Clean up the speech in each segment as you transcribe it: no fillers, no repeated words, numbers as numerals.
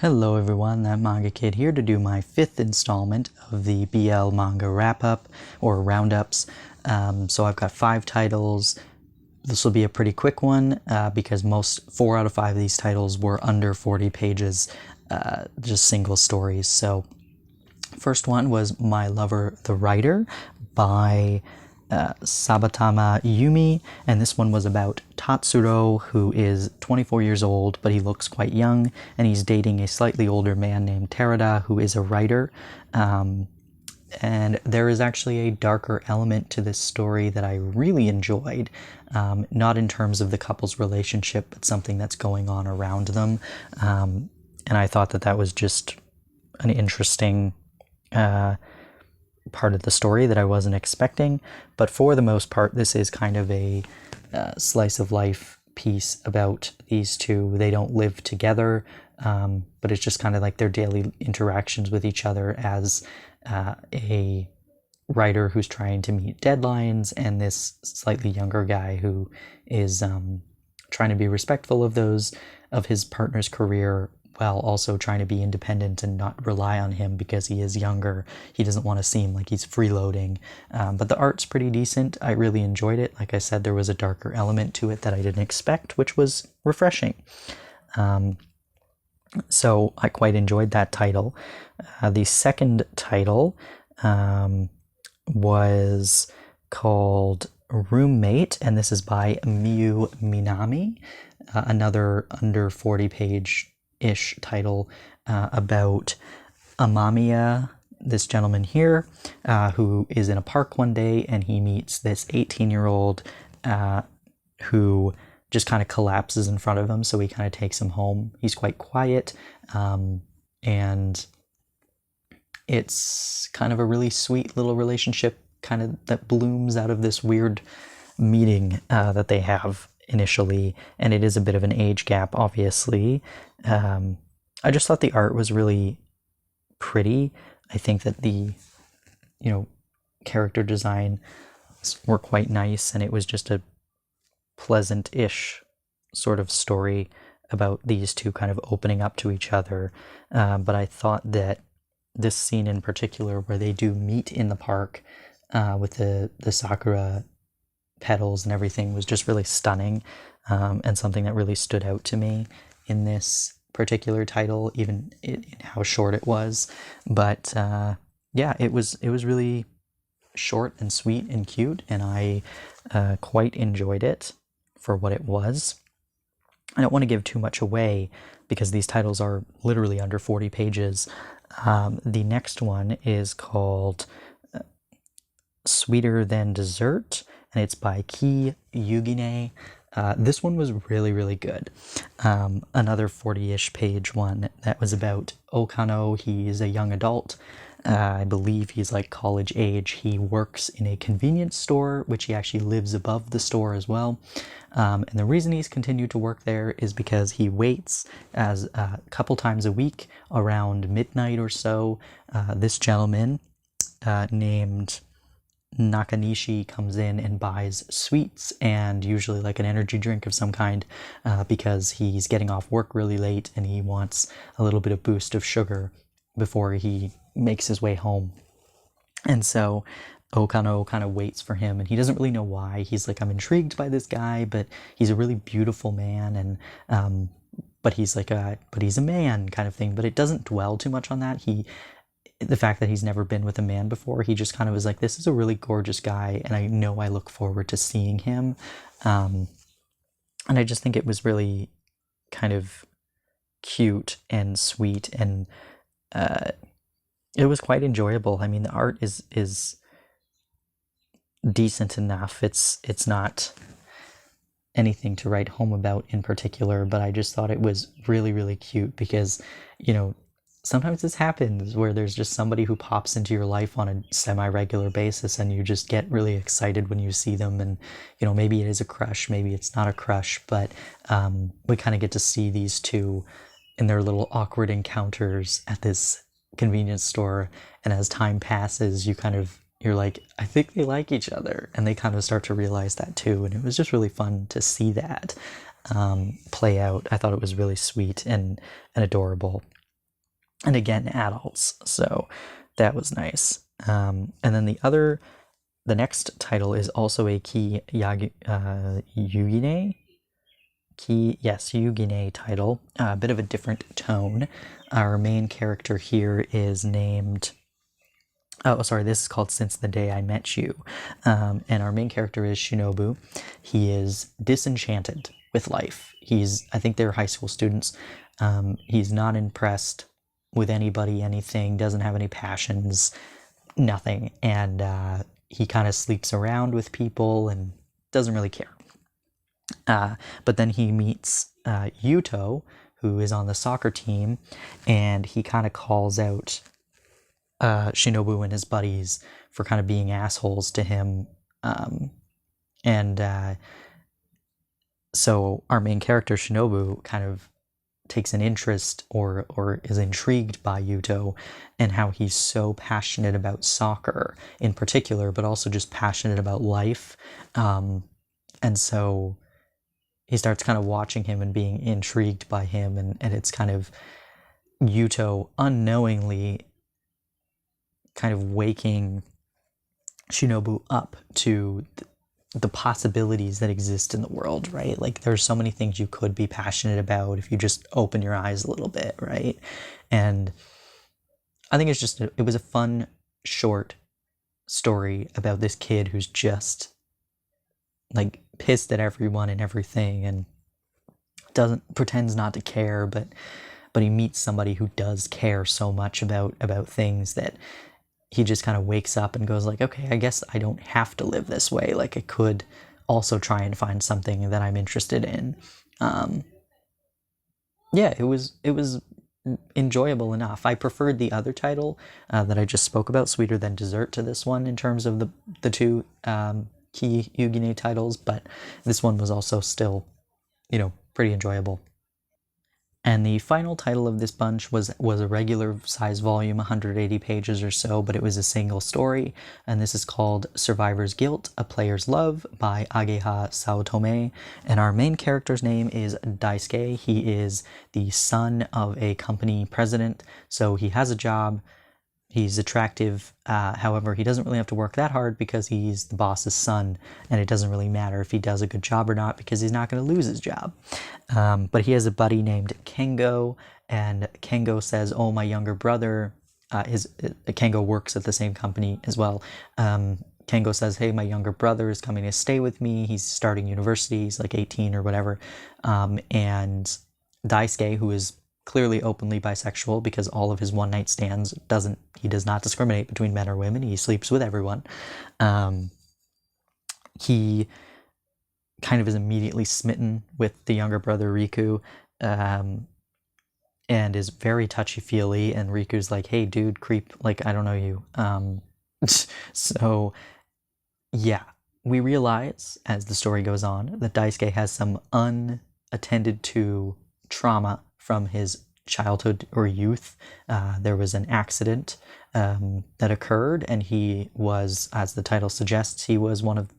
Hello everyone, that Manga Kid here to do my 5th installment of the BL Manga Wrap-Up, or Roundups. So I've got 5 titles. This will be a pretty quick one, because 4 out of 5 of these titles were under 40 pages, just single stories. So, first one was My Lover the Writer by Sabatama Yumi, and this one was about Tatsuro, who is 24 years old, but he looks quite young, and he's dating a slightly older man named Terada, who is a writer. And there is actually a darker element to this story that I really enjoyed, not in terms of the couple's relationship, but something that's going on around them. And I thought that was just an interesting part of the story that I wasn't expecting, but for the most part this is kind of a slice of life piece about these two. They don't live together, but it's just kind of like their daily interactions with each other as a writer who's trying to meet deadlines, and this slightly younger guy who is trying to be respectful of his partner's career, while also trying to be independent and not rely on him because he is younger. He doesn't want to seem like he's freeloading. But the art's pretty decent. I really enjoyed it. Like I said, there was a darker element to it that I didn't expect, which was refreshing. So I quite enjoyed that title. The second title was called Roommate, and this is by Miu Minami, another under 40 page-ish title about Amamiya, this gentleman here, who is in a park one day, and he meets this 18-year-old who just kind of collapses in front of him, so he kind of takes him home. He's quite quiet, and it's kind of a really sweet little relationship kind of that blooms out of this weird meeting that they have initially, and it is a bit of an age gap, obviously. I just thought the art was really pretty. I think that the character design were quite nice, and it was just a pleasant-ish sort of story about these two kind of opening up to each other. But I thought that this scene in particular, where they do meet in the park with the sakura petals and everything, was just really stunning, and something that really stood out to me in this particular title, even in how short it was. But yeah, it was really short and sweet and cute, and I quite enjoyed it for what it was. I don't want to give too much away because these titles are literally under 40 pages. The next one is called Sweeter Than Dessert, and it's by Kii Yugine. This one was really, really good. Another 40-ish page one that was about Okano. He's a young adult. I believe he's like college age. He works in a convenience store, which he actually lives above the store as well. And the reason he's continued to work there is because he waits as a couple times a week around midnight or so. This gentleman named Nakanishi comes in and buys sweets and usually like an energy drink of some kind, because he's getting off work really late and he wants a little bit of boost of sugar before he makes his way home. And so Okano kind of waits for him, and he doesn't really know why. He's like, I'm intrigued by this guy, but he's a really beautiful man, and but he's a man kind of thing. But it doesn't dwell too much on that. The fact that he's never been with a man before, he just kind of was like, this is a really gorgeous guy, and I know I look forward to seeing him. And I just think it was really kind of cute and sweet, and it was quite enjoyable. I mean, the art is decent enough. It's not anything to write home about in particular, but I just thought it was really, really cute because, sometimes this happens where there's just somebody who pops into your life on a semi-regular basis, and you just get really excited when you see them, and maybe it is a crush, maybe it's not a crush, but we kind of get to see these two in their little awkward encounters at this convenience store, and as time passes, you're like, I think they like each other, and they kind of start to realize that too, and it was just really fun to see that play out. I thought it was really sweet and adorable. and again adults, so that was nice. And then the next title is also a Yugine Yugine title, a bit of a different tone. Our main character here is named, oh, sorry, this is called Since the Day I Met You. And our main character is Shinobu. He is disenchanted with life. I think they're high school students. He's not impressed with anybody, anything, doesn't have any passions, nothing. And he kind of sleeps around with people and doesn't really care. But then he meets Yuto, who is on the soccer team, and he kind of calls out Shinobu and his buddies for kind of being assholes to him. So our main character, Shinobu, kind of takes an interest or is intrigued by Yuto and how he's so passionate about soccer in particular, but also just passionate about life. And so he starts kind of watching him and being intrigued by him, and it's kind of Yuto unknowingly kind of waking Shinobu up to the possibilities that exist in the world, right? Like, there's so many things you could be passionate about if you just open your eyes a little bit, right? And I think it was a fun, short story about this kid who's just like pissed at everyone and everything and pretends not to care, but he meets somebody who does care so much about things that he just kind of wakes up and goes like, okay, I guess I don't have to live this way. Like, I could also try and find something that I'm interested in. Yeah, it was enjoyable enough. I preferred the other title that I just spoke about, Sweeter Than Dessert, to this one in terms of the two Kii Yugine titles, but this one was also still, pretty enjoyable. And the final title of this bunch was a regular size volume, 180 pages or so, but it was a single story, and this is called Survivor's Guilt, A Player's Love by Ageha Saotome, and our main character's name is Daisuke. He is the son of a company president, so he has a job. He's attractive, however, he doesn't really have to work that hard because he's the boss's son, and it doesn't really matter if he does a good job or not because he's not going to lose his job. But he has a buddy named Kengo, and Kengo says, oh, my younger brother, Kengo works at the same company as well. Kengo says, hey, my younger brother is coming to stay with me. He's starting university. He's like 18 or whatever. And Daisuke, who is clearly openly bisexual because all of his one-night stands he does not discriminate between men or women. He sleeps with everyone. He kind of is immediately smitten with the younger brother Riku, and is very touchy-feely, and Riku's like, hey dude, creep, like, I don't know you. So yeah, we realize as the story goes on that Daisuke has some unattended to trauma from his childhood or youth. There was an accident that occurred, and he was, as the title suggests, he was one of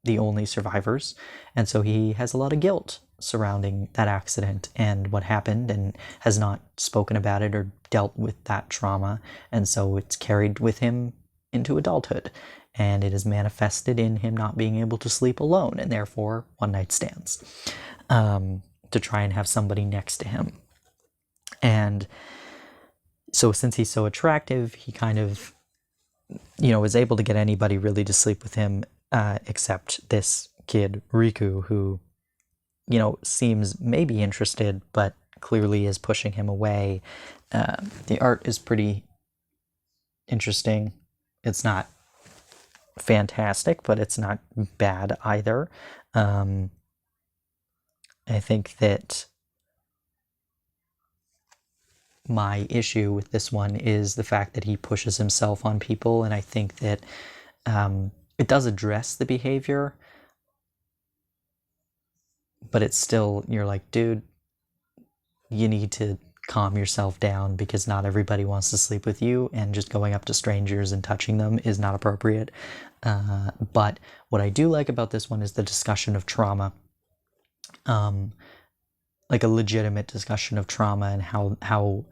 the only survivors, and so he has a lot of guilt surrounding that accident and what happened, and has not spoken about it or dealt with that trauma, and so it's carried with him into adulthood, and it is manifested in him not being able to sleep alone, and therefore one-night stands, to try and have somebody next to him. And so since he's so attractive, he kind of, is able to get anybody really to sleep with him, except this kid, Riku, who, seems maybe interested, but clearly is pushing him away. The art is pretty interesting. It's not fantastic, but it's not bad either. I think that my issue with this one is the fact that he pushes himself on people, and I think that it does address the behavior, but it's still, you're like, dude, you need to calm yourself down because not everybody wants to sleep with you, and just going up to strangers and touching them is not appropriate. But what I do like about this one is the discussion of trauma. Like a legitimate discussion of trauma and how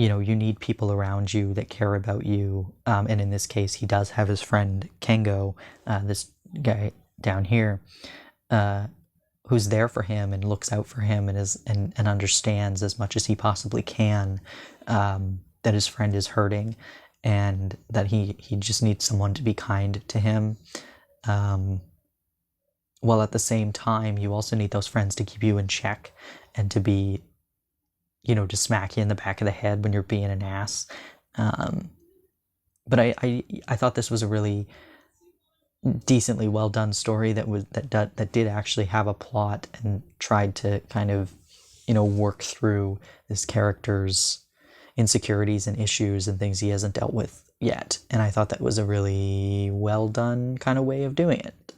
you need people around you that care about you. And in this case, he does have his friend Kengo, this guy down here, who's there for him and looks out for him and understands as much as he possibly can that his friend is hurting, and that he just needs someone to be kind to him. While at the same time, you also need those friends to keep you in check and to be, to smack you in the back of the head when you're being an ass. But I thought this was a really decently well done story that did actually have a plot and tried to kind of, work through this character's insecurities and issues and things he hasn't dealt with yet. And I thought that was a really well done kind of way of doing it.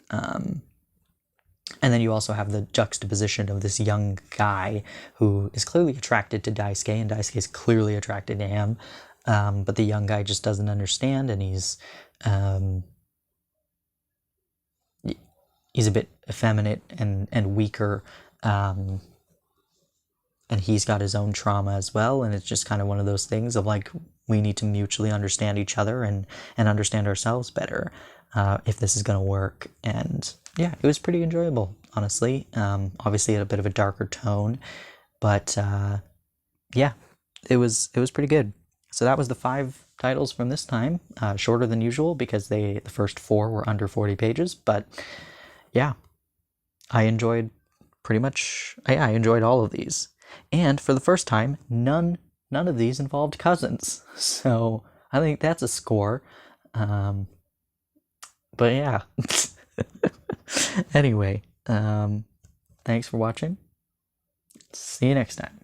And then you also have the juxtaposition of this young guy who is clearly attracted to Daisuke, and Daisuke is clearly attracted to him. But the young guy just doesn't understand, and he's a bit effeminate and weaker. And he's got his own trauma as well. And it's just kind of one of those things of like, we need to mutually understand each other and understand ourselves better if this is going to work. And yeah, it was pretty enjoyable, honestly. Obviously, at a bit of a darker tone, but yeah, it was pretty good. So that was the 5 titles from this time, shorter than usual because the first 4 were under 40 pages. But yeah, I enjoyed I enjoyed all of these, and for the first time, none of these involved cousins. So I think that's a score. But yeah. Anyway, thanks for watching. See you next time.